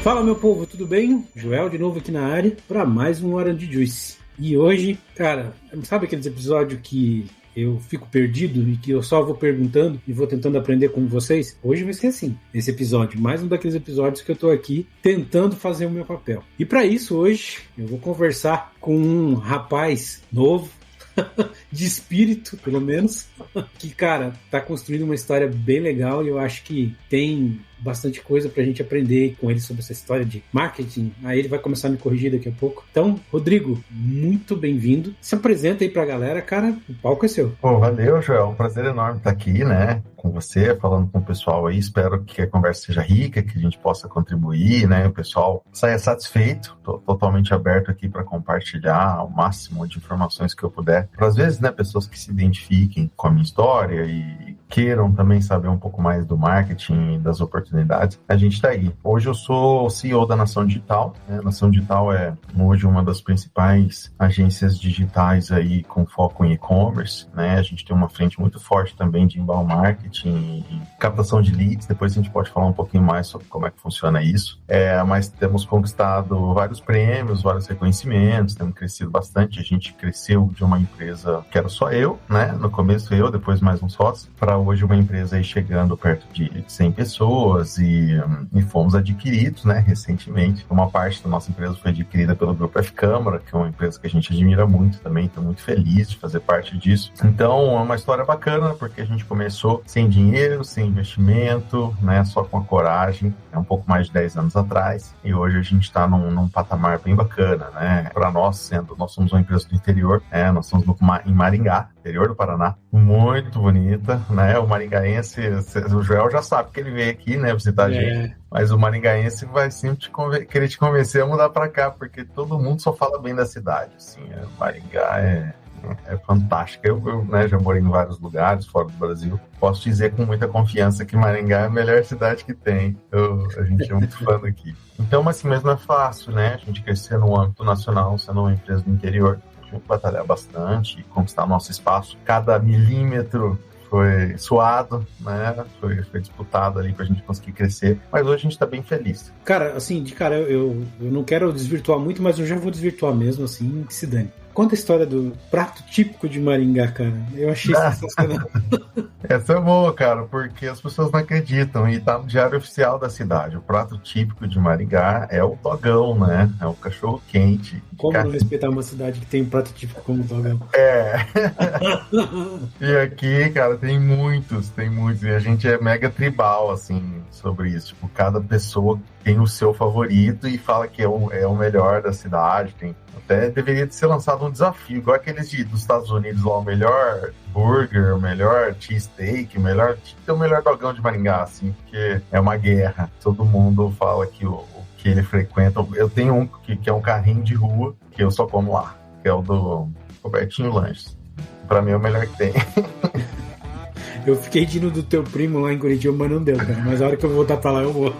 Fala, meu povo, tudo bem? Joel de novo aqui na área para mais um Hora de Juice. E hoje, cara, sabe aqueles episódios que eu fico perdido e que eu só vou perguntando e vou tentando aprender com vocês? Hoje vai ser assim, esse episódio, mais um daqueles episódios que eu tô aqui tentando fazer o meu papel. E para isso, hoje, eu vou conversar com um rapaz novo, de espírito, pelo menos, que, cara, tá construindo uma história bem legal e eu acho que tem bastante coisa pra gente aprender com ele sobre essa história de marketing. Aí ele vai começar a me corrigir daqui a pouco. Então, Rodrigo, muito bem-vindo. Se apresenta aí pra galera, cara, o palco é seu. Pô, valeu, Joel. Um prazer enorme estar aqui, né, com você, falando com o pessoal aí. Espero que a conversa seja rica, que a gente possa contribuir, né, o pessoal saia satisfeito. Tô totalmente aberto aqui para compartilhar o máximo de informações que eu puder. Para, às vezes, né, pessoas que se identifiquem com a minha história e queiram também saber um pouco mais do marketing e das oportunidades, a gente está aí. Hoje eu sou o CEO da Nação Digital, né? A Nação Digital é hoje uma das principais agências digitais aí com foco em e-commerce, né? A gente tem uma frente muito forte também de inbound marketing e captação de leads. Depois a gente pode falar um pouquinho mais sobre como é que funciona isso. Mas temos conquistado vários prêmios, vários reconhecimentos, temos crescido bastante. A gente cresceu de uma empresa que era só eu, né? No começo eu, depois mais um sócio, para hoje uma empresa aí chegando perto de 100 pessoas e fomos adquiridos, né, recentemente. Uma parte da nossa empresa foi adquirida pelo Grupo F Câmara, que é uma empresa que a gente admira muito também, estou muito feliz de fazer parte disso. Então é uma história bacana, porque a gente começou sem dinheiro, sem investimento, né, só com a coragem, um pouco mais de 10 anos atrás, e hoje a gente está num patamar bem bacana, né, para nós somos uma empresa do interior, nós estamos em Maringá, interior do Paraná, muito bonita, né? O maringaense, o Joel já sabe que ele veio aqui, né, visitar a gente, mas o maringaense vai sempre querer te convencer a mudar para cá, porque todo mundo só fala bem da cidade, assim, Maringá é fantástica. Eu né, já morei em vários lugares fora do Brasil. Posso dizer com muita confiança que Maringá é a melhor cidade que tem. A gente é muito fã daqui. Então, assim, mas não é fácil, né? A gente crescer no âmbito nacional, sendo uma empresa do interior. A gente batalhar bastante e conquistar nosso espaço. Cada milímetro foi suado, né? Foi disputado ali pra gente conseguir crescer, mas hoje a gente tá bem feliz. Cara, assim, de cara, eu não quero desvirtuar muito, mas eu já vou desvirtuar mesmo, assim, que se dane. Conta a história do prato típico de Maringá, cara. Eu achei sensacional. Essa é boa, cara, porque as pessoas não acreditam e tá no diário oficial da cidade. O prato típico de Maringá é o dogão, né? É o cachorro quente. Como não respeitar uma cidade que tem um prato típico como o dogão? E aqui, cara, tem muitos. E a gente é mega tribal, assim, sobre isso. Tipo, cada pessoa tem o seu favorito e fala que é o melhor da cidade. Até deveria ser lançado um desafio, igual aqueles dos Estados Unidos lá, o melhor burger, o melhor cheesesteak, o melhor dogão de Maringá, assim, porque é uma guerra. Todo mundo fala que o que ele frequenta. Eu tenho um que é um carrinho de rua, que eu só como lá, que é o do Robertinho Lanches. Pra mim é o melhor que tem. Eu fiquei indo do teu primo lá em Curitiba, mas não deu, cara. Mas a hora que eu voltar pra lá, eu vou.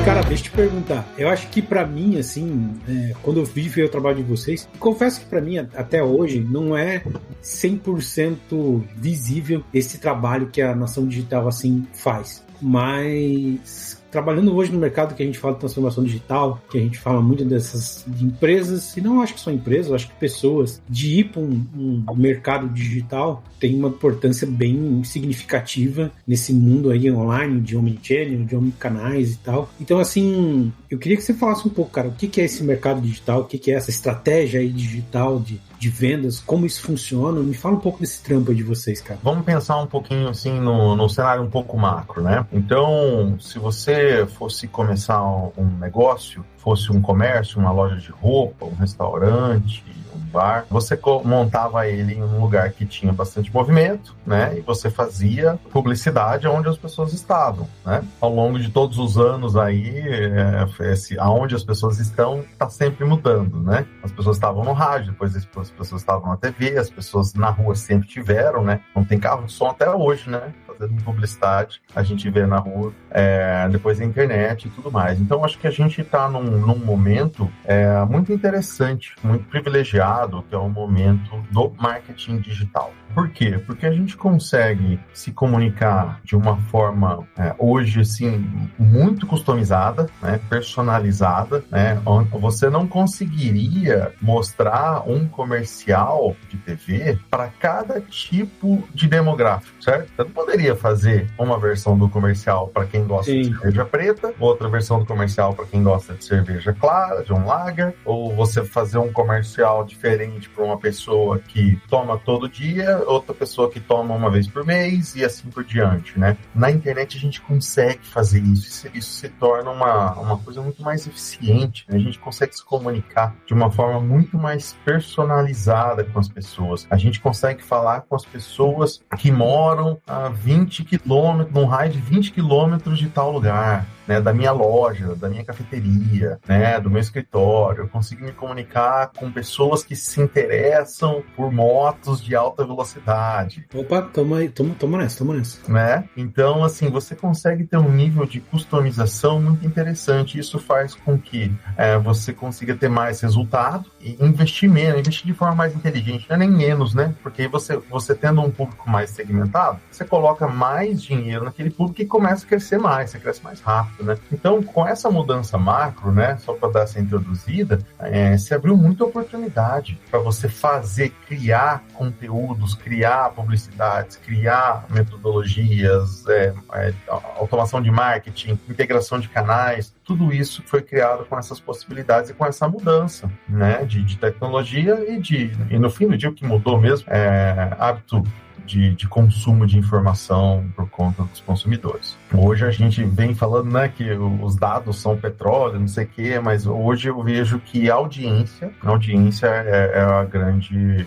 Cara, deixa eu te perguntar. Eu acho que pra mim, assim, quando eu vi o trabalho de vocês, confesso que pra mim, até hoje, não é 100% visível esse trabalho que a Nação Digital, assim, faz. Mas trabalhando hoje no mercado que a gente fala de transformação digital, que a gente fala muito dessas empresas, e não acho que são empresas, acho que pessoas, de ir para um mercado digital tem uma importância bem significativa nesse mundo aí online, de omnichannel, de omnicanais e tal. Então, assim, eu queria que você falasse um pouco, cara, o que é esse mercado digital, o que é essa estratégia aí digital de vendas, como isso funciona. Me fala um pouco desse trampo aí de vocês, cara. Vamos pensar um pouquinho, assim, no cenário um pouco macro, né? Então, se você fosse começar um negócio, fosse um comércio, uma loja de roupa, um restaurante, um bar, você montava ele em um lugar que tinha bastante movimento, né? E você fazia publicidade onde as pessoas estavam, né? Ao longo de todos os anos aí, aonde as pessoas estão, está sempre mudando, né? As pessoas estavam no rádio, depois as pessoas estavam na TV, as pessoas na rua sempre tiveram, né? Não tem carro de som até hoje, né? Fazendo publicidade, a gente vê na rua, depois a internet e tudo mais. Então, acho que a gente está num momento muito interessante, muito privilegiado, que é o momento do marketing digital. Por quê? Porque a gente consegue se comunicar de uma forma, hoje, assim, muito customizada, né, personalizada, né, onde você não conseguiria mostrar um comercial de TV para cada tipo de demográfico, certo? Você não poderia fazer uma versão do comercial para quem gosta de cerveja preta, outra versão do comercial para quem gosta de cerveja clara, de um lager, ou você fazer um comercial diferente para uma pessoa que toma todo dia, outra pessoa que toma uma vez por mês e assim por diante, né? Na internet a gente consegue fazer isso se torna uma coisa muito mais eficiente, né? A gente consegue se comunicar de uma forma muito mais personalizada com as pessoas. A gente consegue falar com as pessoas que moram a 20 quilômetros, num raio de 20 quilômetros de tal lugar, né, da minha loja, da minha cafeteria, né, do meu escritório. Eu consigo me comunicar com pessoas que se interessam por motos de alta velocidade. Opa, toma nessa. Né? Então, assim, você consegue ter um nível de customização muito interessante. Isso faz com que você consiga ter mais resultado e investir menos, investir de forma mais inteligente, não é nem menos, né? Porque aí você tendo um público mais segmentado, você coloca mais dinheiro naquele público e começa a crescer mais, você cresce mais rápido. Né? Então, com essa mudança macro, né, só para dar essa introduzida, se abriu muita oportunidade para você criar conteúdos, criar publicidades, criar metodologias, automação de marketing, integração de canais. Tudo isso foi criado com essas possibilidades e com essa mudança, né, de tecnologia e no fim do dia o que mudou mesmo é hábito de consumo de informação por conta dos consumidores. Hoje a gente vem falando, né, que os dados são petróleo, não sei o quê, mas hoje eu vejo que a audiência é a grande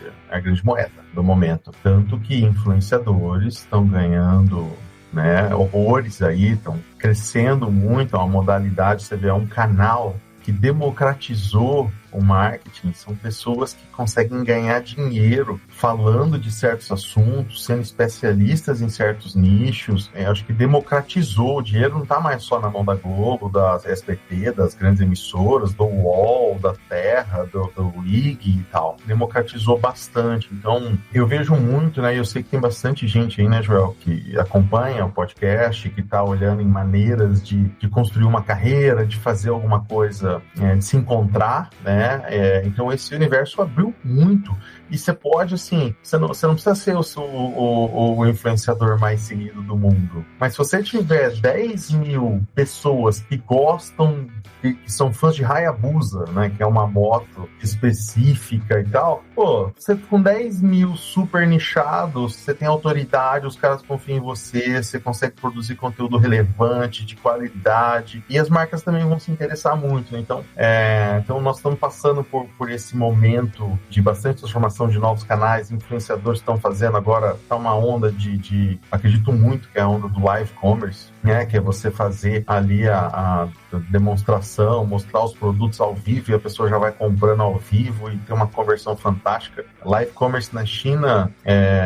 moeda do momento. Tanto que influenciadores estão ganhando, né, horrores aí, estão crescendo muito, é uma modalidade, você vê, é um canal que democratizou o marketing. São pessoas que conseguem ganhar dinheiro falando de certos assuntos, sendo especialistas em certos nichos. Acho que democratizou. O dinheiro não está mais só na mão da Globo, da SBT, das grandes emissoras, do UOL, da Terra, do IG e tal. Democratizou bastante. Então, eu vejo muito, né? Eu sei que tem bastante gente aí, né, Joel, que acompanha o podcast, que está olhando em maneiras de construir uma carreira, de fazer alguma coisa, de se encontrar, né? Então esse universo abriu muito e você pode, assim, você não precisa ser o influenciador mais seguido do mundo, mas se você tiver 10 mil pessoas que gostam, que são fãs de Hayabusa, né, que é uma moto específica e tal, pô, você com 10 mil super nichados, você tem autoridade, os caras confiam em você consegue produzir conteúdo relevante, de qualidade, e as marcas também vão se interessar muito, né? Então nós estamos passando por esse momento de bastante transformação de novos canais, influenciadores estão fazendo agora, tá uma onda acredito muito que é a onda do live commerce, né, que é você fazer ali a demonstração, mostrar os produtos ao vivo e a pessoa já vai comprando ao vivo e tem uma conversão fantástica. Live commerce na China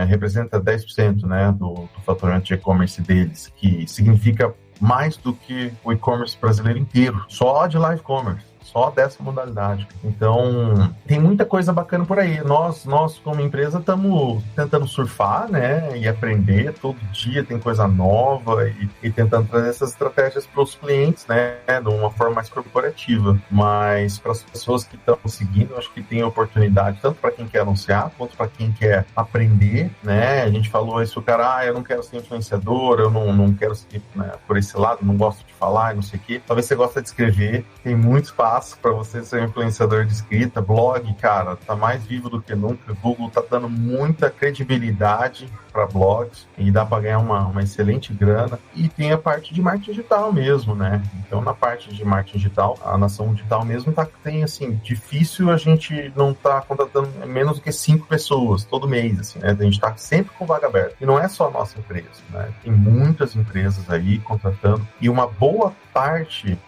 representa 10%, né, do faturamento de e-commerce deles, que significa mais do que o e-commerce brasileiro inteiro, só de live commerce. Só dessa modalidade. Então, tem muita coisa bacana por aí. Nós como empresa, estamos tentando surfar, né? E aprender. Todo dia tem coisa nova e tentando trazer essas estratégias para os clientes, né? De uma forma mais corporativa. Mas para as pessoas que estão seguindo, acho que tem oportunidade, tanto para quem quer anunciar, quanto para quem quer aprender, né? A gente falou isso, o cara, eu não quero ser influenciador, eu não quero seguir, né, por esse lado, não gosto de falar, não sei o quê. Talvez você goste de escrever, tem muito espaço para você ser um influenciador de escrita. Blog, cara, tá mais vivo do que nunca. Google tá dando muita credibilidade para blogs e dá para ganhar uma excelente grana. E tem a parte de marketing digital mesmo, né? Então, na parte de marketing digital, a nação digital mesmo tem, assim, difícil a gente não tá contratando menos do que 5 pessoas todo mês, assim, né? A gente tá sempre com vaga aberta. E não é só a nossa empresa, né? Tem muitas empresas aí contratando e uma boa parte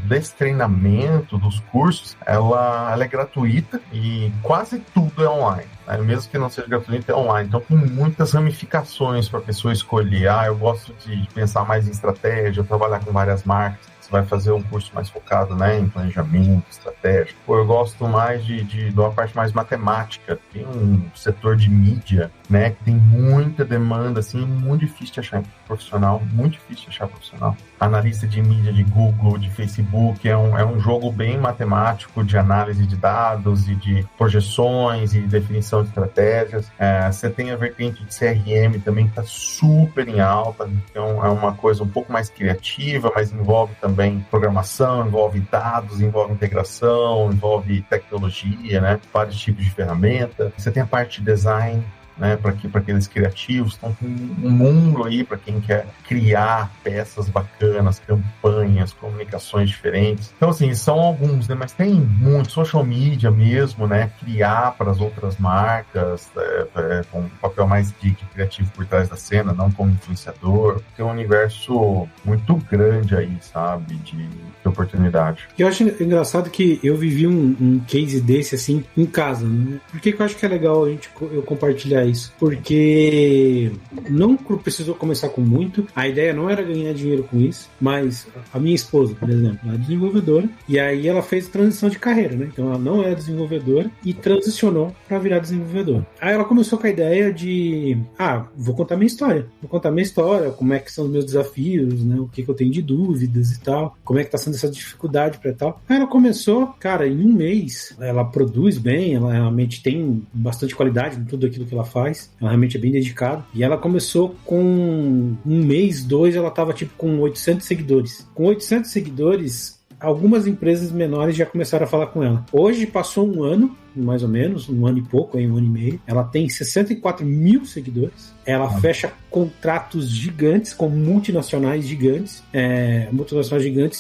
desse treinamento, dos cursos, ela é gratuita e quase tudo é online. Mesmo que não seja gratuito, é online. Então, tem muitas ramificações para a pessoa escolher. Eu gosto de pensar mais em estratégia, trabalhar com várias marcas. você vai fazer um curso mais focado, né, em planejamento, estratégia. Pô, eu gosto mais de uma parte mais matemática. Tem um setor de mídia, né, que tem muita demanda, assim, muito difícil de achar profissional, muito difícil de achar profissional. Analista de mídia de Google, de Facebook, é um jogo bem matemático de análise de dados e de projeções e definição de estratégias. Você tem a vertente de CRM também, que está super em alta, então é uma coisa um pouco mais criativa, mas envolve também programação, envolve dados, envolve integração, envolve tecnologia, né? Vários tipos de ferramenta. Você tem a parte de design, né, para aqueles criativos, então tem um mundo aí para quem quer criar peças bacanas, campanhas, comunicações diferentes. Então, assim, são alguns, né, mas tem muito, social media mesmo, né, criar para as outras marcas, com um papel mais de criativo por trás da cena, não como influenciador. Tem um universo muito grande aí, sabe, de oportunidade. Eu acho engraçado que eu vivi um case desse, assim, em casa, né? Por que eu acho que é legal eu compartilhar isso? Porque não precisou começar com muito, a ideia não era ganhar dinheiro com isso, mas a minha esposa, por exemplo, ela é desenvolvedora, e aí ela fez transição de carreira, né? Então ela não é desenvolvedora e transicionou para virar desenvolvedora. Aí ela começou com a ideia de, vou contar minha história, como é que são os meus desafios, né? O que eu tenho de dúvidas e tal, como é que tá sendo essa dificuldade para tal. Aí ela começou, cara, em um mês, ela produz bem, ela realmente tem bastante qualidade em tudo aquilo que ela faz, ela realmente é bem dedicada, e ela começou com um mês, 2, ela tava tipo com 800 seguidores. Com 800 seguidores, algumas empresas menores já começaram a falar com ela. Hoje passou um ano, mais ou menos, um ano e pouco, um ano e meio. Ela tem 64 mil seguidores. Ela fecha contratos gigantes com multinacionais gigantes,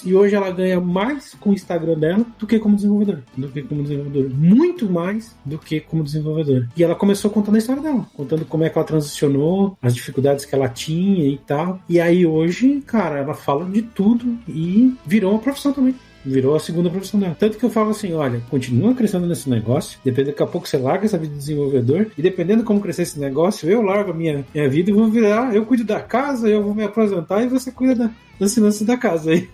e hoje ela ganha mais com o Instagram dela do que como desenvolvedora. Muito mais do que como desenvolvedora. E ela começou contando a história dela, contando como é que ela transicionou, as dificuldades que ela tinha e tal. E aí hoje, cara, ela fala de tudo e virou uma profissão também. Virou a segunda profissão dela. Tanto que eu falo assim, olha, continua crescendo nesse negócio, daqui a pouco você larga essa vida de desenvolvedor, e dependendo de como crescer esse negócio, eu largo a minha vida e vou virar, eu cuido da casa, eu vou me aposentar e você cuida das finanças da casa aí.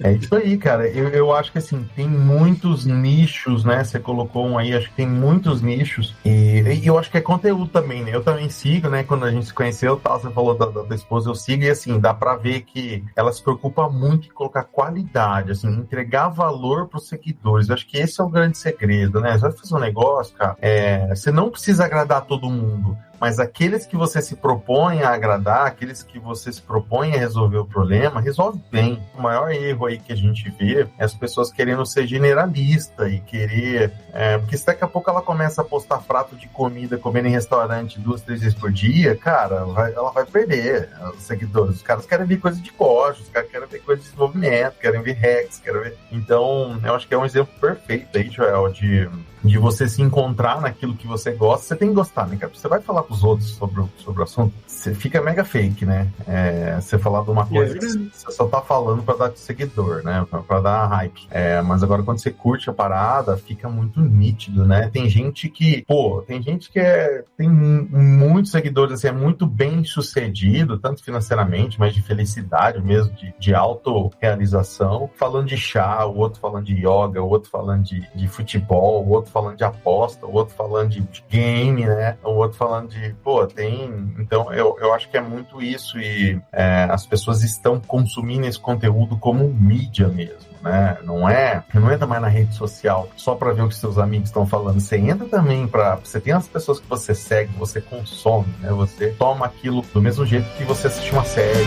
É isso aí, cara. Eu acho que assim, tem muitos nichos, né? Você colocou um aí, acho que tem muitos nichos. E eu acho que é conteúdo também, né? Eu também sigo, né? Quando a gente se conheceu, tal, você falou da esposa, eu sigo, e assim, dá pra ver que ela se preocupa muito em colocar qualidade, assim, entregar valor pros seguidores. Eu acho que esse é o grande segredo, né? Você vai fazer um negócio, cara, você não precisa agradar todo mundo, mas aqueles que você se propõe a agradar, aqueles que você se propõe a resolver o problema, resolve bem. O maior erro aí que a gente vê é as pessoas querendo ser generalista e querer... porque se daqui a pouco ela começa a postar prato de comida, comendo em restaurante 2, 3 vezes por dia, cara, ela vai perder os seguidores. Os caras querem ver coisa de código, os caras querem ver coisa de desenvolvimento, querem ver hacks, querem ver... Então, eu acho que é um exemplo perfeito aí, Joel, de você se encontrar naquilo que você gosta. Você tem que gostar, né, cara? Você vai falar pros outros sobre o assunto, você fica mega fake, né? Você falar de uma coisa que você só tá falando pra dar seguidor, né? Pra dar hype. Mas agora quando você curte a parada, fica muito nítido, né? Tem gente que tem muitos seguidores, assim, é muito bem sucedido, tanto financeiramente, mas de felicidade mesmo, de autorrealização, falando de chá, o outro falando de yoga, o outro falando de futebol, o outro falando de aposta, o outro falando de game, né? O outro falando de... Então, eu acho que é muito isso, e as pessoas estão consumindo esse conteúdo como mídia mesmo, né? Não entra mais na rede social só para ver o que seus amigos estão falando. Você entra também você tem as pessoas que você segue, você consome, né? Você toma aquilo do mesmo jeito que você assiste uma série.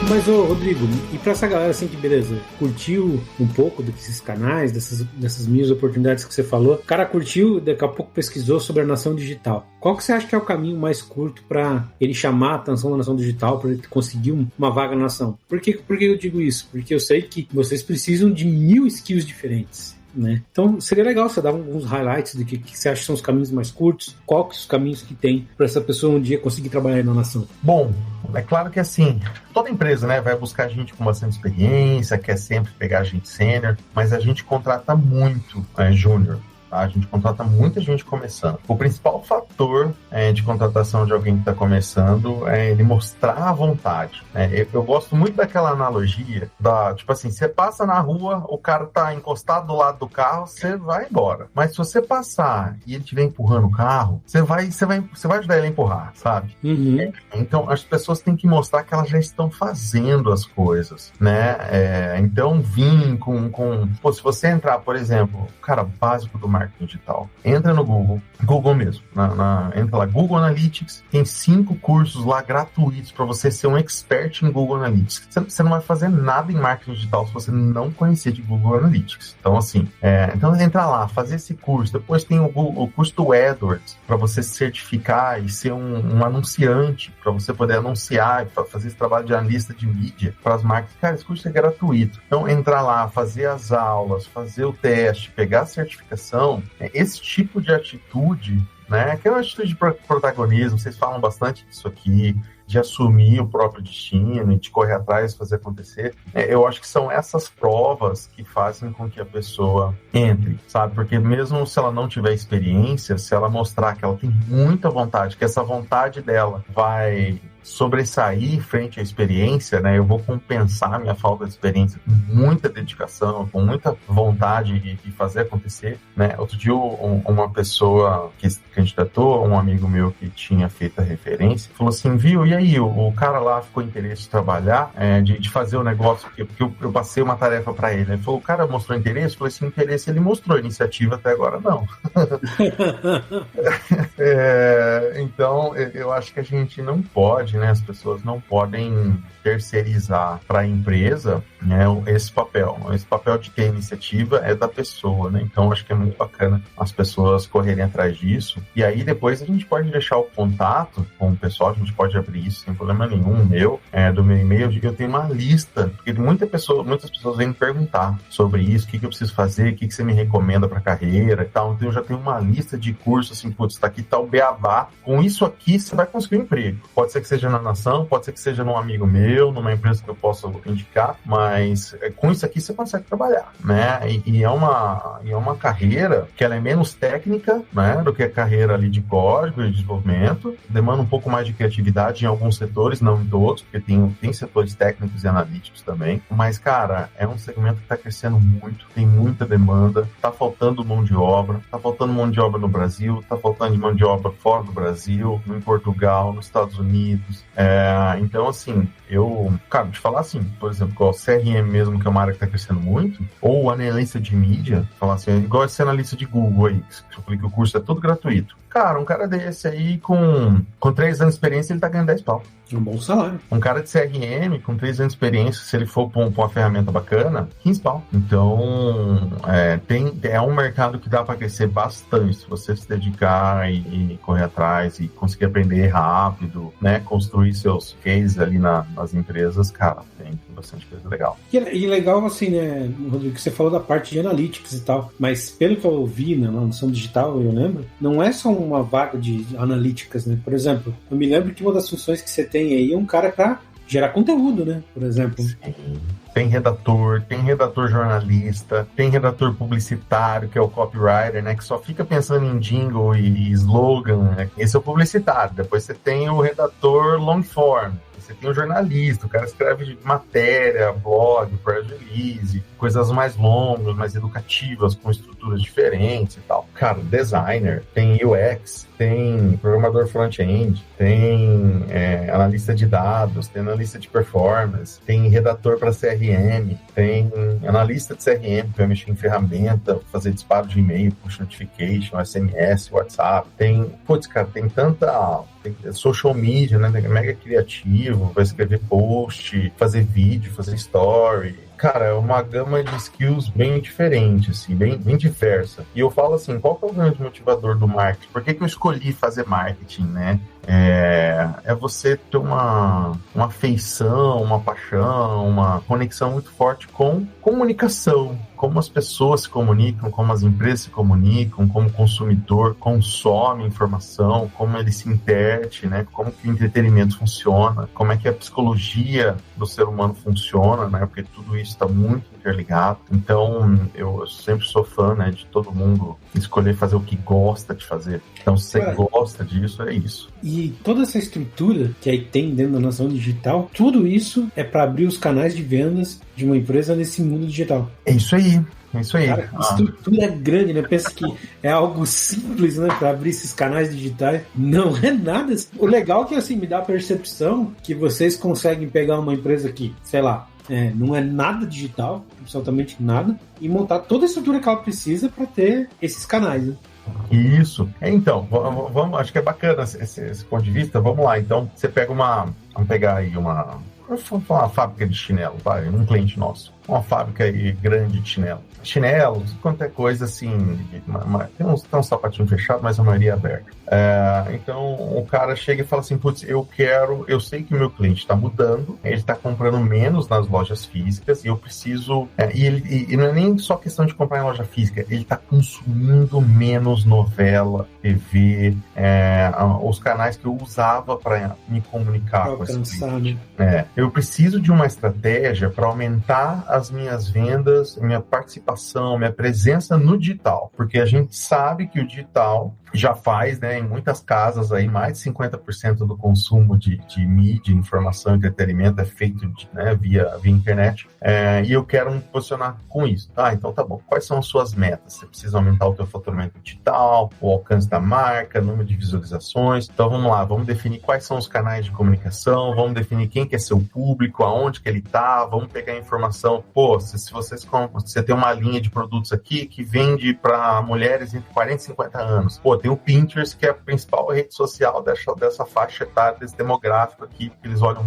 Mas, Rodrigo, e pra essa galera assim que, beleza, curtiu um pouco desses canais, dessas minhas oportunidades que você falou, o cara curtiu, daqui a pouco pesquisou sobre a nação digital. Qual que você acha que é o caminho mais curto pra ele chamar a atenção da nação digital, pra ele conseguir uma vaga na nação? Por que eu digo isso? Porque eu sei que vocês precisam de 1000 skills diferentes. Né? Então seria legal você dar alguns highlights do que você acha que são os caminhos mais curtos, quais que são os caminhos que tem para essa pessoa um dia conseguir trabalhar na nação. Bom, é claro que assim, toda empresa, né, vai buscar gente com bastante experiência, quer sempre pegar gente sênior, mas a gente contrata muito júnior. tá? A gente contrata muita gente começando. O principal fator de contratação de alguém que está começando é ele mostrar a vontade, né? Eu gosto muito daquela analogia tipo assim, você passa na rua, o cara tá encostado do lado do carro, você vai embora. Mas se você passar e ele estiver empurrando o carro, você vai ajudar ele a empurrar, sabe? Uhum. Então, as pessoas têm que mostrar que elas já estão fazendo as coisas, né? Então, Pô, se você entrar, por exemplo, cara básico do marketing digital, entra no Google mesmo, entra lá, Google Analytics, tem 5 cursos lá gratuitos para você ser um expert em Google Analytics. Você não vai fazer nada em marketing digital se você não conhecer de Google Analytics. Então, assim, então entra lá, fazer esse curso. Depois tem o curso do AdWords, para você se certificar e ser um anunciante, para você poder anunciar e fazer esse trabalho de analista de mídia para as marcas. Cara, esse curso é gratuito. Então, entrar lá, fazer as aulas, fazer o teste, pegar a certificação, esse tipo de atitude, né? Que é uma atitude de protagonismo. Vocês falam bastante disso aqui, de assumir o próprio destino e de correr atrás e fazer acontecer. Eu acho que são essas provas que fazem com que a pessoa entre, sabe? Porque mesmo se ela não tiver experiência, se ela mostrar que ela tem muita vontade, que essa vontade dela vai sobressair frente à experiência, né? Eu vou compensar a minha falta de experiência com muita dedicação, com muita vontade de fazer acontecer, né? Outro dia uma pessoa que candidatou, um amigo meu que tinha feito a referência, falou assim, viu, e aí, o cara lá ficou interesse de trabalhar, de fazer o negócio, porque eu passei uma tarefa para ele, ele falou, o cara mostrou interesse? Eu falei assim, interesse ele mostrou, iniciativa até agora não. Então, eu acho que a gente não pode, né? As pessoas não podem terceirizar para a empresa, né, esse papel. Esse papel de ter iniciativa é da pessoa, né? Então, acho que é muito bacana as pessoas correrem atrás disso. E aí, depois, a gente pode deixar o contato com o pessoal, a gente pode abrir isso sem problema nenhum, do meu e-mail, eu tenho uma lista, porque muitas pessoas vêm me perguntar sobre isso, o que eu preciso fazer, o que você me recomenda para carreira e tal. Então, eu já tenho uma lista de cursos, assim, putz, tá aqui, tá o beabá. Com isso aqui, você vai conseguir um emprego. Pode ser que seja na Nação, pode ser que seja num amigo meu, numa empresa que eu possa indicar, mas com isso aqui você consegue trabalhar, né? E é uma carreira que ela é menos técnica, né, do que a carreira ali de código e de desenvolvimento, demanda um pouco mais de criatividade em alguns setores, não em todos, porque tem setores técnicos e analíticos também, mas, cara, é um segmento que está crescendo muito, tem muita demanda, tá faltando mão de obra no Brasil, tá faltando mão de obra fora do Brasil, em Portugal, nos Estados Unidos, então, assim, cara, te falar assim, por exemplo, igual o CRM mesmo, que é uma área que está crescendo muito, ou o analista de mídia, falar assim, igual esse analista de Google aí, que eu falei que o curso é todo gratuito. Cara, um cara desse aí com 3 anos de experiência, ele tá ganhando 10 pau. Um bom salário. Um cara de CRM com 3 anos de experiência, se ele for pra uma ferramenta bacana, 15 pau. Então, é um mercado que dá para crescer bastante, se você se dedicar e correr atrás e conseguir aprender rápido, né? Construir seus cases ali nas empresas, cara, tem bastante coisa legal. E legal assim, né, Rodrigo, que você falou da parte de analytics e tal, mas pelo que eu ouvi na Nação Digital, eu lembro, não é só uma vaga de analíticas, né? Por exemplo, eu me lembro que uma das funções que você tem aí é um cara para gerar conteúdo, né? Por exemplo. Sim. Tem redator jornalista, tem redator publicitário, que é o copywriter, né? Que só fica pensando em jingle e slogan, né? Esse é o publicitário. Depois você tem o redator long form. Você tem o jornalista, o cara escreve matéria, blog, press release, coisas mais longas, mais educativas, com estruturas diferentes e tal. Cara, designer, tem UX, tem programador front-end, tem analista de dados, tem analista de performance, tem redator para CRM, tem analista de CRM que vai mexer em ferramenta, fazer disparo de e-mail, push notification, SMS, WhatsApp. Tem tanta social media, né? Mega criativo, vai escrever post, fazer vídeo, fazer story. Cara, é uma gama de skills bem diferente, assim, bem diversa. E eu falo assim, qual que é o grande motivador do marketing? Por que eu escolhi fazer marketing, né? É você ter uma afeição, uma paixão, uma conexão muito forte com comunicação, como as pessoas se comunicam, como as empresas se comunicam, como o consumidor consome informação, como ele se interte, né? Como que o entretenimento funciona, como é que a psicologia do ser humano funciona, né? Porque tudo isso isso está muito interligado. Então, eu sempre sou fã, né, de todo mundo escolher fazer o que gosta de fazer. Então, se você gosta disso, é isso. E toda essa estrutura que aí tem dentro da Nação Digital, tudo isso é para abrir os canais de vendas de uma empresa nesse mundo digital. É isso aí. É isso aí. Cara, a estrutura é grande, né? Pensa que é algo simples, né? Para abrir esses canais digitais. Não é nada. O legal é que, assim, me dá a percepção que vocês conseguem pegar uma empresa que, sei lá, não é nada digital, absolutamente nada, e montar toda a estrutura que ela precisa para ter esses canais, né? Isso. Então, vamos, acho que é bacana esse ponto de vista. Vamos lá. Então, você pega vamos pegar aí uma fábrica de chinelo, vai, um cliente nosso. Uma fábrica aí grande de chinelo. Chinelos, qualquer coisa assim. Tem uns sapatinhos fechados, mas a maioria é aberta. Então o cara chega e fala assim: putz, eu sei que o meu cliente está mudando, ele está comprando menos nas lojas físicas e eu preciso. E não é nem só questão de comprar em loja física, ele está consumindo menos novela, TV, os canais que eu usava para me comunicar com esse cliente. Eu preciso de uma estratégia para aumentar as minhas vendas, minha participação, minha presença no digital, porque a gente sabe que o digital já faz, né, em muitas casas aí, mais de 50% do consumo de mídia, informação e entretenimento é feito via internet, e eu quero me posicionar com isso. Então tá bom. Quais são as suas metas? Você precisa aumentar o teu faturamento digital, o alcance da marca, número de visualizações. Então vamos lá, vamos definir quais são os canais de comunicação, vamos definir quem que é seu público, aonde que ele tá, vamos pegar a informação. Se você tem uma linha de produtos aqui que vende para mulheres entre 40 e 50 anos, tem o Pinterest, que é a principal rede social dessa faixa etária, desse demográfico aqui, porque eles olham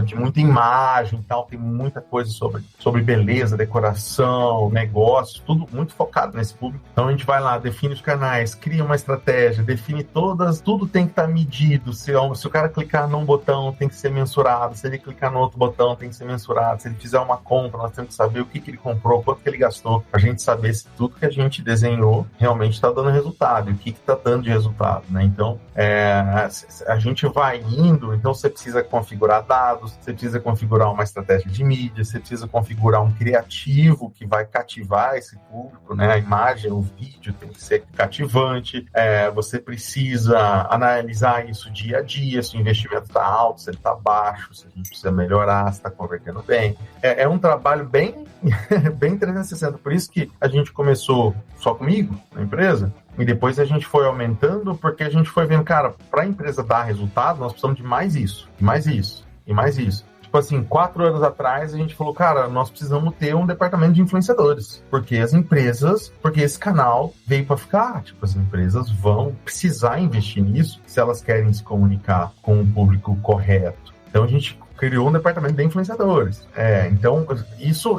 de muita imagem e tal, tem muita coisa sobre beleza, decoração, negócio, tudo muito focado nesse público. Então a gente vai lá, define os canais, cria uma estratégia, define tudo tem que estar medido. Se o cara clicar num botão, tem que ser mensurado. Se ele clicar no outro botão, tem que ser mensurado. Se ele fizer uma compra, nós temos que saber o que ele comprou, quanto que ele gastou, pra gente saber se tudo que a gente desenhou realmente está dando resultado, e o que está dando de resultado, né? Então, a gente vai indo, então você precisa configurar dados, você precisa configurar uma estratégia de mídia, você precisa configurar um criativo que vai cativar esse público, né? A imagem, o vídeo tem que ser cativante, você precisa analisar isso dia a dia, se o investimento está alto, se ele está baixo, se a gente precisa melhorar, se está convertendo bem. É um trabalho bem 360, por isso que a gente começou só comigo, na empresa, e depois a gente foi aumentando, porque a gente foi vendo, cara, para a empresa dar resultado, nós precisamos de mais isso, e mais isso, e mais isso. Tipo assim, 4 anos atrás, a gente falou, cara, nós precisamos ter um departamento de influenciadores, porque esse canal veio para ficar, tipo, as empresas vão precisar investir nisso se elas querem se comunicar com o público correto. Então a gente criou um departamento de influenciadores. Então,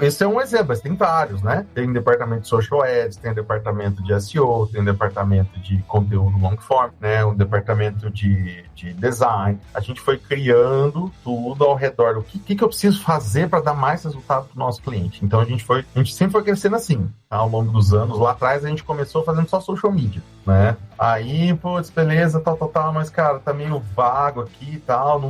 esse é um exemplo, mas tem vários, né? Tem um departamento de social ads, tem um departamento de SEO, tem um departamento de conteúdo long form, né? Um departamento de design. A gente foi criando tudo ao redor. O que eu preciso fazer para dar mais resultado para o nosso cliente? Então, a gente sempre foi crescendo assim, tá? Ao longo dos anos. Lá atrás, a gente começou fazendo só social media, né? Aí, putz, beleza, tal, mas, cara, tá meio vago aqui e tal,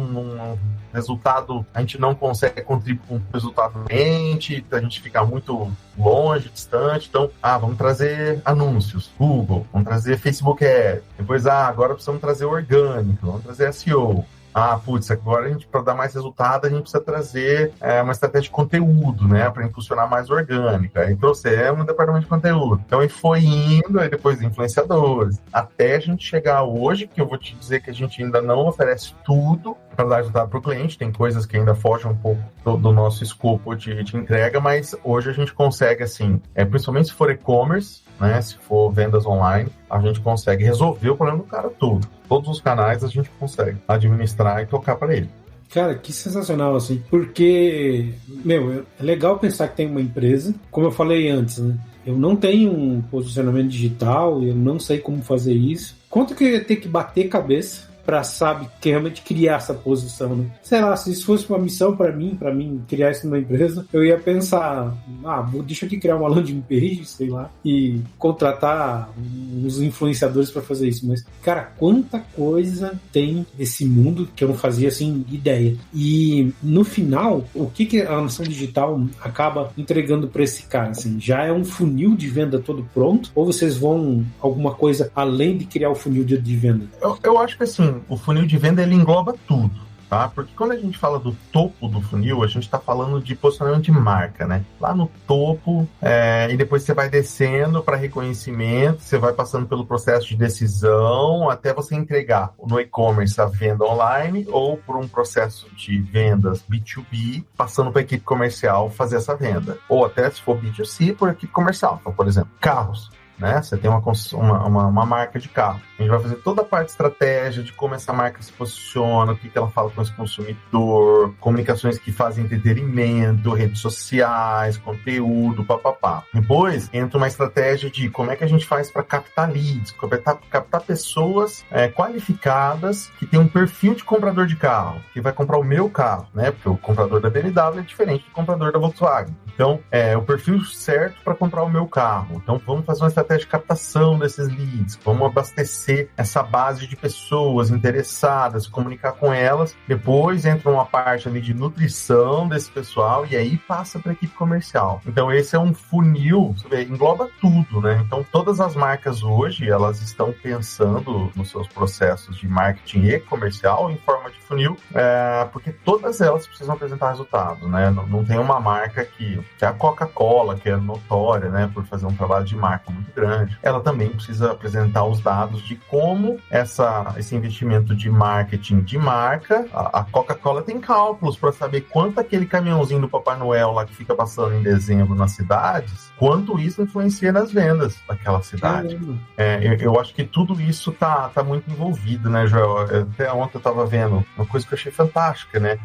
resultado, a gente não consegue contribuir com o resultado do cliente, a gente fica muito longe, distante, então, vamos trazer anúncios, Google, vamos trazer Facebook Ads, depois, agora precisamos trazer orgânico, vamos trazer SEO. Agora para dar mais resultado, a gente precisa trazer uma estratégia de conteúdo, né, para impulsionar mais orgânica. Aí trouxemos um departamento de conteúdo. Então, ele foi indo, aí depois influenciadores, até a gente chegar hoje, que eu vou te dizer que a gente ainda não oferece tudo para dar resultado para o cliente, tem coisas que ainda fogem um pouco do nosso escopo de entrega, mas hoje a gente consegue, assim, principalmente se for e-commerce, né, se for vendas online, a gente consegue resolver o problema do cara todo. Todos os canais a gente consegue administrar e tocar para ele. Cara, que sensacional, assim, porque, é legal pensar que tem uma empresa, como eu falei antes, né? Eu não tenho um posicionamento digital, eu não sei como fazer isso. Quanto que eu ia ter que bater cabeça para, sabe, que realmente criar essa posição, né? Sei lá, se isso fosse uma missão para mim criar isso numa empresa, eu ia pensar, deixa eu aqui criar uma landing page, sei lá, e contratar uns influenciadores para fazer isso. Mas, cara, quanta coisa tem nesse mundo que eu não fazia, assim, ideia. E, no final, o que a Nação Digital acaba entregando para esse cara, assim? Já é um funil de venda todo pronto? Ou vocês vão alguma coisa além de criar o funil de venda? Eu acho que, assim, o funil de venda, ele engloba tudo. Tá? Porque quando a gente fala do topo do funil, a gente está falando de posicionamento de marca, né? Lá no topo, e depois você vai descendo para reconhecimento, você vai passando pelo processo de decisão até você entregar no e-commerce a venda online ou por um processo de vendas B2B, passando para a equipe comercial fazer essa venda. Ou até, se for B2C, por equipe comercial. Então, por exemplo, carros. Né? Você tem uma marca de carro. A gente vai fazer toda a parte de estratégia de como essa marca se posiciona, o que ela fala com esse consumidor, comunicações que fazem entretenimento, redes sociais, conteúdo, papapá. Depois entra uma estratégia de como é que a gente faz para captar leads, captar pessoas qualificadas que tem um perfil de comprador de carro, que vai comprar o meu carro, né? Porque o comprador da BMW é diferente do comprador da Volkswagen. Então, o perfil certo para comprar o meu carro. Então, vamos fazer uma estratégia de captação desses leads, vamos abastecer essa base de pessoas interessadas, comunicar com elas. Depois entra uma parte ali de nutrição desse pessoal e aí passa para a equipe comercial. Então, esse é um funil, você vê, engloba tudo, né? Então, todas as marcas hoje, elas estão pensando nos seus processos de marketing e comercial em forma de funil, porque todas elas precisam apresentar resultado, né? Não tem uma marca que a Coca-Cola, que é notória, né, por fazer um trabalho de marca muito grande, ela também precisa apresentar os dados de como esse investimento de marketing de marca, a Coca-Cola tem cálculos para saber quanto aquele caminhãozinho do Papai Noel lá que fica passando em dezembro nas cidades, quanto isso influencia nas vendas daquela cidade. Eu acho que tudo isso tá muito envolvido, né, Joel? Até ontem eu estava vendo uma coisa que eu achei fantástica, né?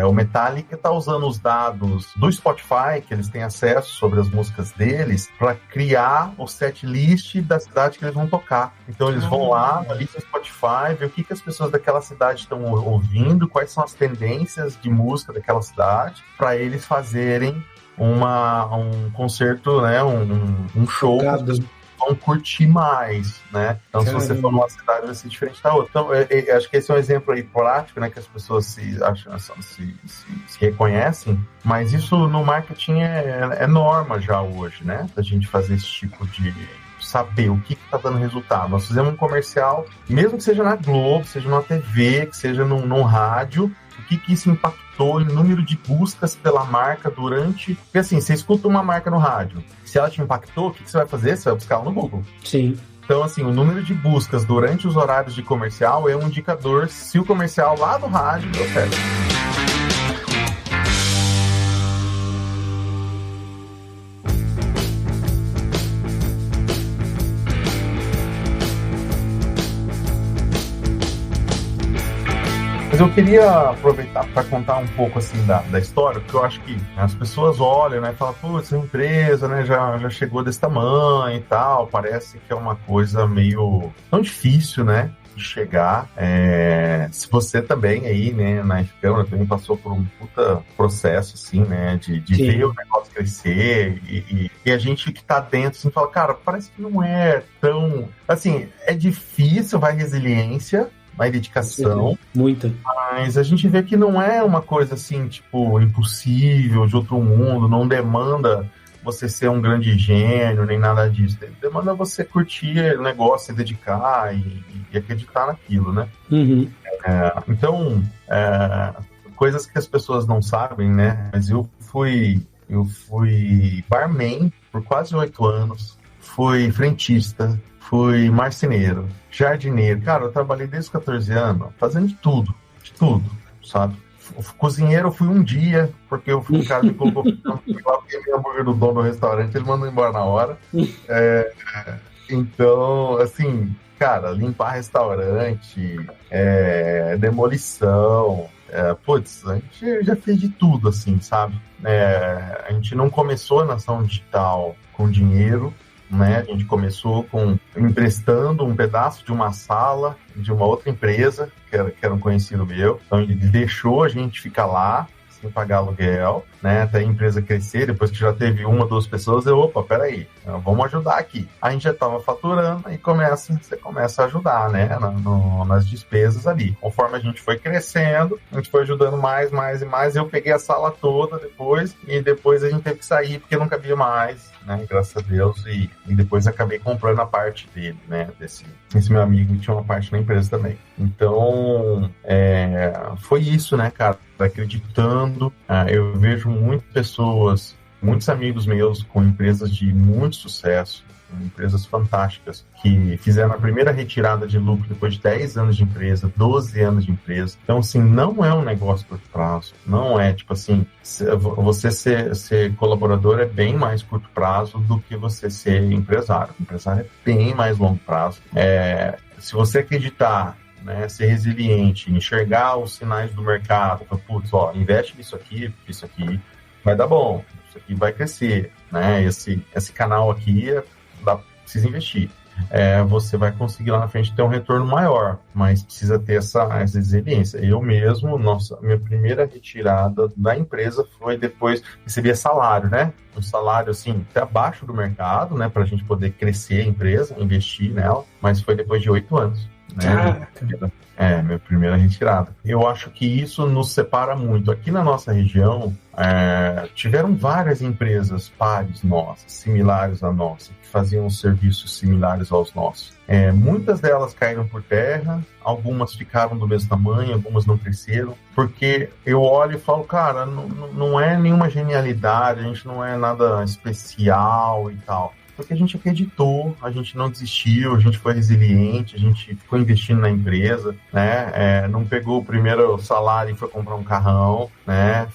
O Metallica está usando os dados do Spotify, que eles têm acesso sobre as músicas deles, para criar o set list da cidade que eles vão tocar. Então eles vão lá na lista do Spotify, ver o que as pessoas daquela cidade estão ouvindo, quais são as tendências de música daquela que para eles fazerem um concerto, né, um show que as pessoas vão curtir mais, né? Então, se você for numa cidade, vai ser diferente da outra. Então, acho que esse é um exemplo aí prático, né, que as pessoas se reconhecem, mas isso no marketing é norma já hoje, né? A gente fazer esse tipo de saber o que está dando resultado. Nós fizemos um comercial, mesmo que seja na Globo, seja na TV, que seja num rádio, o que isso impactou em número de buscas pela marca durante... Porque assim, você escuta uma marca no rádio, se ela te impactou, o que você vai fazer? Você vai buscar ela no Google. Sim. Então, assim, o número de buscas durante os horários de comercial é um indicador se o comercial lá do rádio deu certo. Mas eu queria aproveitar para contar um pouco assim da história, porque eu acho que as pessoas olham, né, e falam, putz, a empresa, né, já chegou desse tamanho e tal, parece que é uma coisa meio tão difícil, né, de chegar. Se você também aí, né, na F-Câmara também passou por um puta processo, assim, né, de ver o negócio crescer e a gente que tá dentro, assim, fala, cara, parece que não é tão... Assim, é difícil, vai resiliência, vai dedicação. Muita. Mas a gente vê que não é uma coisa assim, tipo, impossível, de outro mundo, não demanda você ser um grande gênio, nem nada disso. Demanda você curtir o negócio, se dedicar e acreditar naquilo, né? Uhum. Então, coisas que as pessoas não sabem, né? Mas eu fui barman por quase 8 anos, fui frentista, fui marceneiro, jardineiro. Cara, eu trabalhei desde os 14 anos fazendo de tudo, sabe? Cozinheiro eu fui um dia, porque eu fui um cara que colocou lá, peguei hambúrguer do dono do restaurante, ele mandou embora na hora. Então, assim, cara, limpar restaurante, demolição, putz, a gente já fez de tudo, assim, sabe? A gente não começou a Nação Digital com dinheiro, né? A gente começou emprestando um pedaço de uma sala de uma outra empresa, que era um conhecido meu. Então, ele deixou a gente ficar lá, sem pagar aluguel, né, até a empresa crescer. Depois que já teve 1 ou 2 pessoas, opa, peraí, vamos ajudar aqui. A gente já estava faturando e você começa a ajudar, né, nas despesas ali. Conforme a gente foi crescendo, a gente foi ajudando mais e mais. Eu peguei a sala toda depois, e depois a gente teve que sair porque não cabia mais, né, graças a Deus, e depois acabei comprando a parte dele, né, desse meu amigo que tinha uma parte na empresa também. Então, foi isso, né, cara, acreditando. Eu vejo muitas pessoas, muitos amigos meus com empresas de muito sucesso, empresas fantásticas, que fizeram a primeira retirada de lucro depois de 10 anos de empresa, 12 anos de empresa. Então, assim, não é um negócio curto prazo. Não é, tipo assim, você ser colaborador é bem mais curto prazo do que você ser empresário. O empresário é bem mais longo prazo. Se você acreditar, né, ser resiliente, enxergar os sinais do mercado, putz, investe nisso aqui, porque isso aqui vai dar bom, isso aqui vai crescer, né, esse canal aqui precisa investir. Você vai conseguir lá na frente ter um retorno maior, mas precisa ter essa resiliência. Eu mesmo, minha primeira retirada da empresa foi depois, recebia salário, né? Um salário, assim, até abaixo do mercado, né? Pra gente poder crescer a empresa, investir nela, mas foi depois de 8 anos. Né? Minha primeira retirada. Eu acho que isso nos separa muito. Aqui na nossa região, tiveram várias empresas pares nossas, similares à nossa, que faziam serviços similares aos nossos. Muitas delas caíram por terra, algumas ficaram do mesmo tamanho, algumas não cresceram, porque eu olho e falo, cara, não é nenhuma genialidade, a gente não é nada especial e tal. Porque a gente acreditou, a gente não desistiu, a gente foi resiliente, a gente ficou investindo na empresa, né? Não pegou o primeiro salário e foi comprar um carrão, né?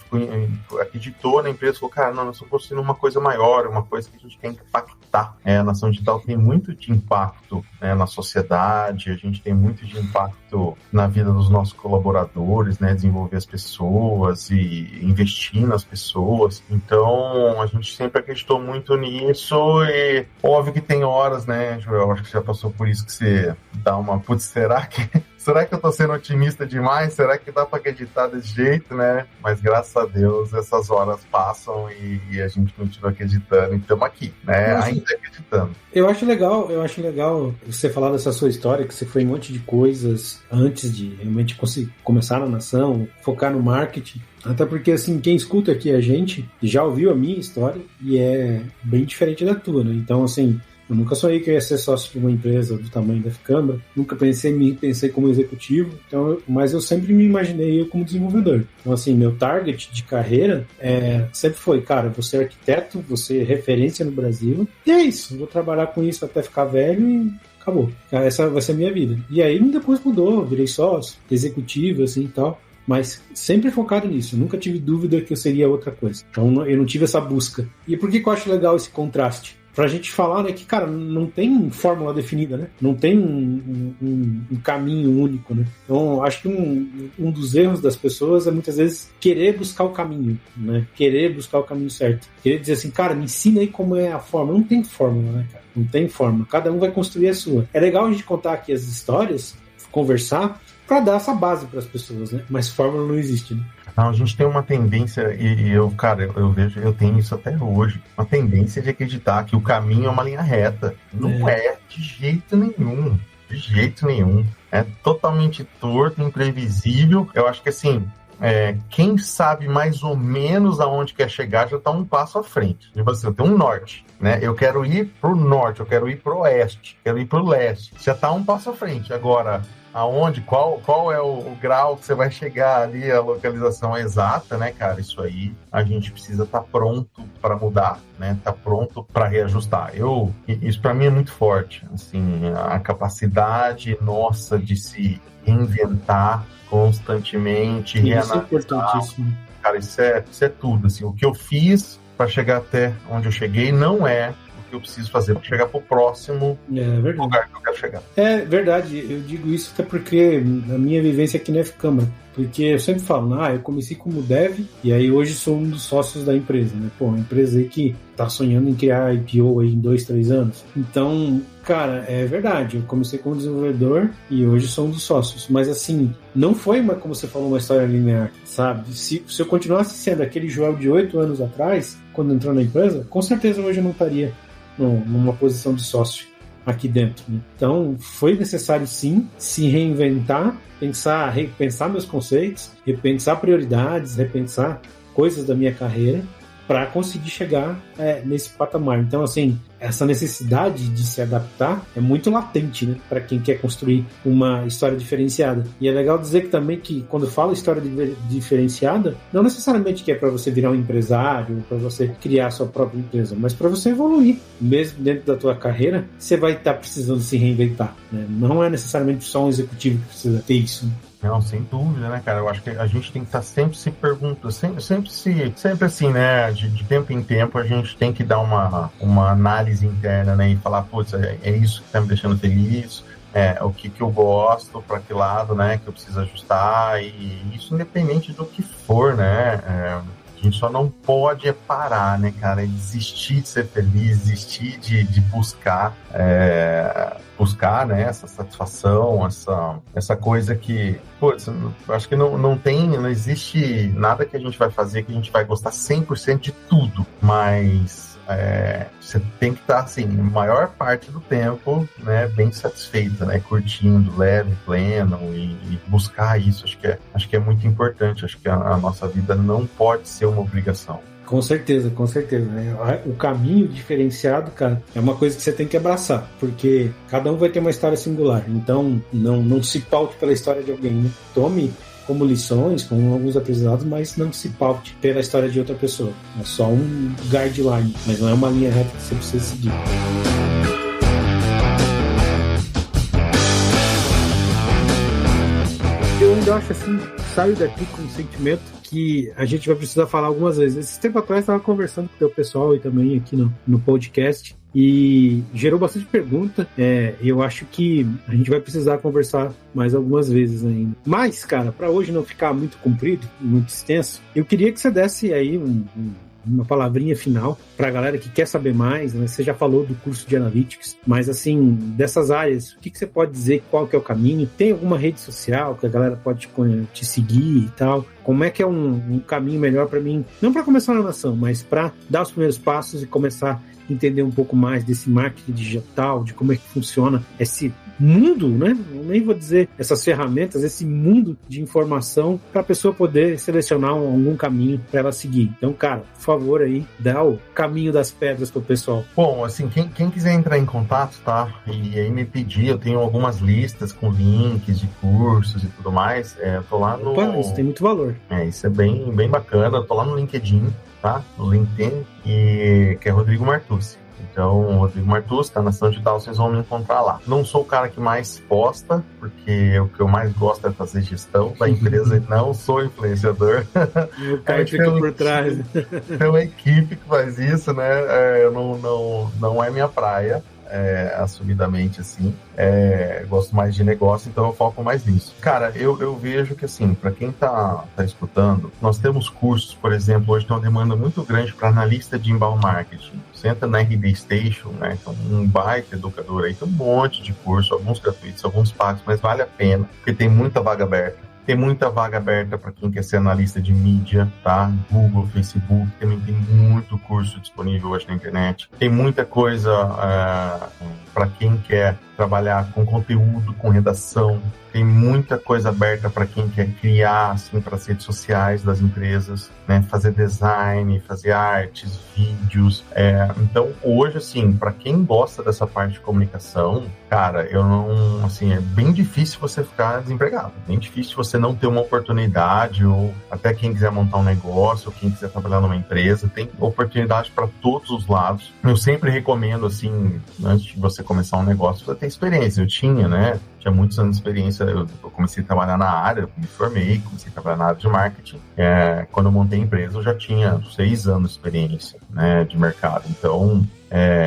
Acreditou na empresa, falou, cara, nós estamos construindo uma coisa maior, uma coisa que a gente quer impactar. A Nação Digital tem muito de impacto, né, na sociedade, a gente tem muito de impacto na vida dos nossos colaboradores, né? Desenvolver as pessoas e investir nas pessoas. Então, a gente sempre acreditou muito nisso e óbvio que tem horas, né, Joel? Acho que você já passou por isso, que você dá uma... Putz, será que eu tô sendo otimista demais? Será que dá pra acreditar desse jeito, né? Mas graças a Deus essas horas passam e a gente continua acreditando e estamos aqui, né? Ainda acreditando. Eu acho legal você falar dessa sua história, que você foi em um monte de coisas antes de realmente começar na Nação, focar no marketing. Até porque, assim, quem escuta aqui a gente já ouviu a minha história e é bem diferente da tua, né? Então, assim, eu nunca sonhei que eu ia ser sócio de uma empresa do tamanho da Ficambra, nunca pensei como executivo, mas eu sempre me imaginei eu como desenvolvedor. Então, assim, meu target de carreira sempre foi, cara, você é arquiteto, você é referência no Brasil, e é isso, vou trabalhar com isso até ficar velho e acabou. Essa vai ser a minha vida. E aí depois mudou, virei sócio, executivo, assim e tal. Mas sempre focado nisso, nunca tive dúvida que eu seria outra coisa. Então eu não tive essa busca. E por que eu acho legal esse contraste? Pra gente falar, né, que, cara, não tem fórmula definida, né? Não tem um caminho único, né? Então, acho que um dos erros das pessoas é muitas vezes querer buscar o caminho, né? Querer buscar o caminho certo. Querer dizer assim, cara, me ensina aí como é a fórmula. Não tem fórmula, né, cara? Não tem fórmula. Cada um vai construir a sua. É legal a gente contar aqui as histórias, conversar, para dar essa base para as pessoas, né? Mas fórmula não existe, né? Não, a gente tem uma tendência, e eu vejo, eu tenho isso até hoje, uma tendência de acreditar que o caminho é uma linha reta. Não é de jeito nenhum. De jeito nenhum. É totalmente torto, imprevisível. Eu acho que, assim, quem sabe mais ou menos aonde quer chegar já está um passo à frente. Tipo assim, eu tenho um norte, né? Eu quero ir pro norte, eu quero ir pro oeste, quero ir pro leste. Já está um passo à frente. Agora, aonde, qual é o grau que você vai chegar ali, a localização exata, né, cara? Isso aí a gente precisa estar pronto para mudar, né? Tá pronto para reajustar. Isso para mim é muito forte, assim, a capacidade nossa de se reinventar constantemente, isso é importantíssimo. Cara, isso é tudo, assim, o que eu fiz para chegar até onde eu cheguei não é o que eu preciso fazer para chegar pro próximo lugar que eu quero chegar. É verdade, eu digo isso até porque a minha vivência aqui na F-Câmara, porque eu sempre falo, eu comecei como dev e aí hoje sou um dos sócios da empresa, né? Pô, uma empresa aí que tá sonhando em criar IPO aí em 2, 3 anos. Então, cara, é verdade, eu comecei como desenvolvedor e hoje sou um dos sócios. Mas assim, não foi, como você falou, uma história linear, sabe? Se eu continuasse sendo aquele Joel de 8 anos atrás, quando entrou na empresa, com certeza hoje eu não estaria numa posição de sócio aqui dentro, né? Então, foi necessário sim se reinventar, repensar meus conceitos, repensar prioridades, repensar coisas da minha carreira para conseguir chegar nesse patamar. Então, assim, essa necessidade de se adaptar é muito latente, né, para quem quer construir uma história diferenciada. E é legal dizer que também que quando fala história diferenciada, não necessariamente que é para você virar um empresário, para você criar a sua própria empresa, mas para você evoluir. Mesmo dentro da tua carreira, você vai estar precisando se reinventar, né? Não é necessariamente só um executivo que precisa ter isso, né? Não, sem dúvida, né, cara? Eu acho que a gente tem que estar sempre se perguntando, sempre assim, né? De tempo em tempo a gente tem que dar uma análise interna, né? E falar, putz, é isso que tá me deixando feliz, o que eu gosto, para que lado, né? Que eu preciso ajustar, e isso independente do que for, né? A gente só não pode parar, né, cara? É desistir de ser feliz, desistir de buscar, né, essa satisfação, essa coisa que, putz, acho que não existe nada que a gente vai fazer que a gente vai gostar 100% de tudo, mas você tem que estar, assim, a maior parte do tempo, né, bem satisfeito, né, curtindo, leve, pleno, e buscar isso. Acho que é muito importante. Acho que a nossa vida não pode ser uma obrigação. Com certeza, né? O caminho diferenciado, cara, é uma coisa que você tem que abraçar, porque cada um vai ter uma história singular. Então, não se paute pela história de alguém, né? Tome como lições, como alguns aprendizados, mas não se paute pela história de outra pessoa. É só um guideline, mas não é uma linha reta que você precisa seguir. Eu ainda acho assim, saio daqui com um sentimento que a gente vai precisar falar algumas vezes. Esse tempo atrás eu estava conversando com o teu pessoal e também aqui no podcast, e gerou bastante pergunta. Eu acho que a gente vai precisar conversar mais algumas vezes ainda. Mas, cara, para hoje não ficar muito comprido, muito extenso, eu queria que você desse aí uma palavrinha final para a galera que quer saber mais, né? Você já falou do curso de Analytics, mas assim, dessas áreas, o que você pode dizer, qual que é o caminho? Tem alguma rede social que a galera pode te seguir e tal? Como é que é um caminho melhor para mim, não para começar uma nação, mas para dar os primeiros passos e começar a entender um pouco mais desse marketing digital, de como é que funciona esse mundo, né? Eu nem vou dizer essas ferramentas, esse mundo de informação para a pessoa poder selecionar algum caminho para ela seguir. Então, cara, por favor aí, dá o caminho das pedras pro pessoal. Bom, assim, quem quiser entrar em contato, tá? E aí me pedir, eu tenho algumas listas com links de cursos e tudo mais. Eu tô lá no... Opa, isso tem muito valor. Isso é bem, bem bacana. Eu tô lá no LinkedIn, tá? No LinkedIn, que é Rodrigo Martucci. Então, Rodrigo Martucci, tá na Nação Digital, vocês vão me encontrar lá. Não sou o cara que mais posta, porque o que eu mais gosto é fazer gestão da empresa, e não sou influenciador. O cara fica por trás. Tem uma equipe que faz isso, né? Não é minha praia. Assumidamente, assim, gosto mais de negócio, então eu foco mais nisso. Cara, eu vejo que, assim, para quem tá escutando, nós temos cursos, por exemplo, hoje tem uma demanda muito grande para analista de inbound marketing. Você entra na RD Station, né, que é um baita educador aí, tem um monte de curso, alguns gratuitos, alguns pagos, mas vale a pena, porque tem muita vaga aberta. Tem muita vaga aberta para quem quer ser analista de mídia, tá? Google, Facebook, também tem muito curso disponível hoje na internet. Tem muita coisa para quem quer trabalhar com conteúdo, com redação. Tem muita coisa aberta para quem quer criar, assim, para as redes sociais das empresas, né? Fazer design, fazer artes, vídeos. Então, hoje, assim, para quem gosta dessa parte de comunicação, cara, assim, é bem difícil você ficar desempregado. É bem difícil você não ter uma oportunidade, ou até quem quiser montar um negócio, ou quem quiser trabalhar numa empresa, tem oportunidade para todos os lados. Eu sempre recomendo, assim, antes de você começar um negócio, você ter experiência. Eu tinha, né? tinha muitos anos de experiência, eu comecei a trabalhar na área, eu me formei, comecei a trabalhar na área de marketing. Quando eu montei a empresa, eu já tinha 6 anos de experiência, né, de mercado. Então,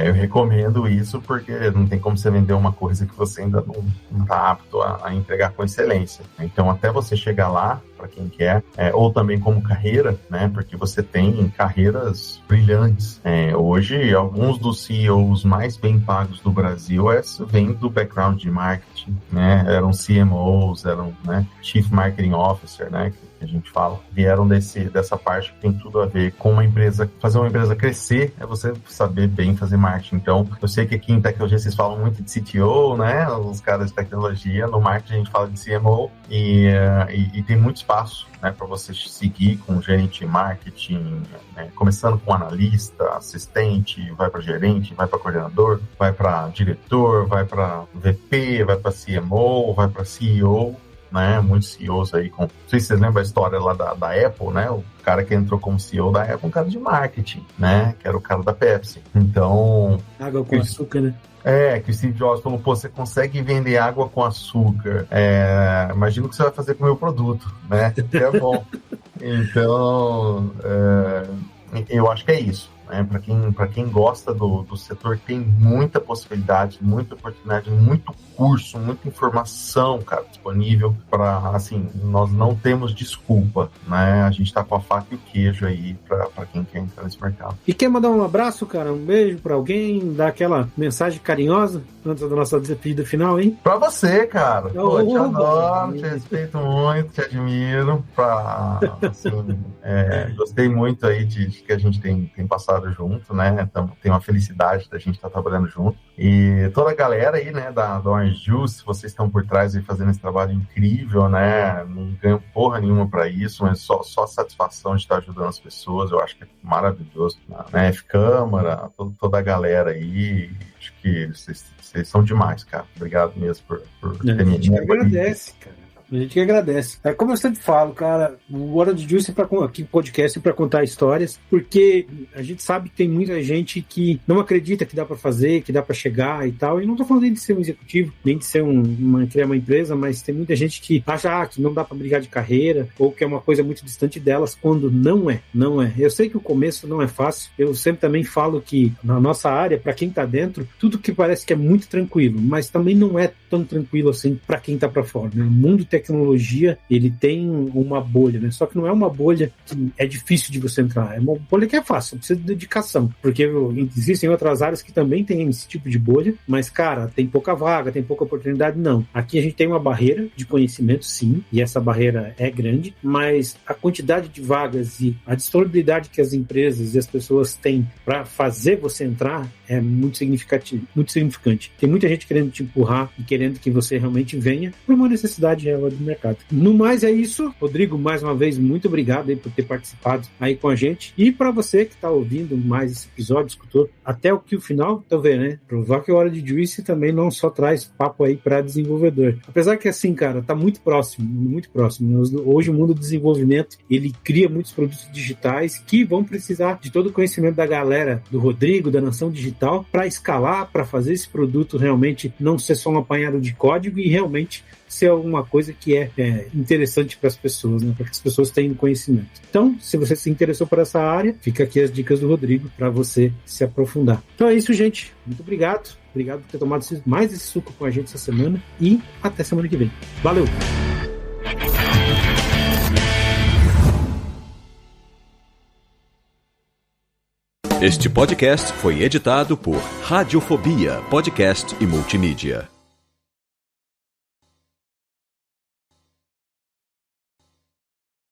eu recomendo isso porque não tem como você vender uma coisa que você ainda não está apto a entregar com excelência. Então, até você chegar lá, para quem quer, ou também como carreira, né? Porque você tem carreiras brilhantes. Hoje, alguns dos CEOs mais bem pagos do Brasil vêm do background de marketing, né? Eram CMOs, eram, né, Chief Marketing Officer, né? Que a gente fala, vieram dessa parte que tem tudo a ver com uma empresa. Fazer uma empresa crescer é você saber bem fazer marketing. Então, eu sei que aqui em tecnologia vocês falam muito de CTO, né? Os caras de tecnologia. No marketing a gente fala de CMO e tem muito espaço, né, para você seguir com gerente de marketing, né, começando com analista, assistente, vai para gerente, vai para coordenador, vai para diretor, vai para VP, vai para CMO, vai para CEO. Né, muitos CEOs aí não sei se vocês lembram a história lá da Apple, né, o cara que entrou como CEO da Apple, um cara de marketing, né, que era o cara da Pepsi. Então... Água com açúcar, né? Que o Steve Jobs falou, pô, você consegue vender água com açúcar, imagina o que você vai fazer com o meu produto, né, que é bom. Então, eu acho que é isso. Para quem gosta do setor, tem muita possibilidade, muita oportunidade, muito curso, muita informação, cara, disponível para, assim, nós não temos desculpa, né? A gente está com a faca e o queijo aí para quem quer entrar nesse mercado. E quer mandar um abraço, cara, um beijo para alguém, dar aquela mensagem carinhosa antes da nossa despedida final, hein? Para você, cara. Pô, te adoro, te respeito muito, te admiro. Assim, gostei muito aí de que a gente tem passado junto, né? Tem uma felicidade da gente estar trabalhando junto. E toda a galera aí, né, da Orange Juice, vocês estão por trás aí fazendo esse trabalho incrível, né? Não ganho porra nenhuma para isso, mas só a satisfação de estar ajudando as pessoas, eu acho que é maravilhoso. Né? F-Câmara, toda a galera aí, acho que vocês são demais, cara. Obrigado mesmo por ter me agradece, cara. A gente que agradece. Como eu sempre falo, cara, o Hora de Juice aqui podcast para contar histórias, porque a gente sabe que tem muita gente que não acredita que dá para fazer, que dá para chegar e tal. E não tô falando nem de ser um executivo, nem de ser criar uma empresa, mas tem muita gente que acha que não dá para brigar de carreira ou que é uma coisa muito distante delas, quando não é. Não é. Eu sei que o começo não é fácil. Eu sempre também falo que na nossa área, para quem tá dentro, tudo que parece que é muito tranquilo, mas também não é tão tranquilo assim para quem tá para fora, né? O mundo tecnologia, ele tem uma bolha, né? Só que não é uma bolha que é difícil de você entrar, é uma bolha que é fácil, precisa de dedicação, porque existem outras áreas que também tem esse tipo de bolha, mas, cara, tem pouca vaga, tem pouca oportunidade, não. Aqui a gente tem uma barreira de conhecimento, sim, e essa barreira é grande, mas a quantidade de vagas e a disponibilidade que as empresas e as pessoas têm para fazer você entrar é muito significante. Tem muita gente querendo te empurrar e querendo que você realmente venha por uma necessidade real do mercado. No mais é isso. Rodrigo, mais uma vez, muito obrigado aí por ter participado aí com a gente. E para você que está ouvindo mais esse episódio, escutou até o final, tá vendo, né? Provar que a Hora de Juice também não só traz papo aí para desenvolvedor. Apesar que assim, cara, tá muito próximo, muito próximo. Hoje o mundo do desenvolvimento, ele cria muitos produtos digitais que vão precisar de todo o conhecimento da galera, do Rodrigo, da Nação Digital, para escalar, para fazer esse produto realmente não ser só um apanhado de código e realmente ser alguma coisa que é interessante para as pessoas, né? Para que as pessoas tenham conhecimento. Então, se você se interessou por essa área, fica aqui as dicas do Rodrigo para você se aprofundar. Então é isso, gente. Muito obrigado. Obrigado por ter tomado mais esse suco com a gente essa semana e até semana que vem. Valeu! Este podcast foi editado por Radiofobia, podcast e multimídia.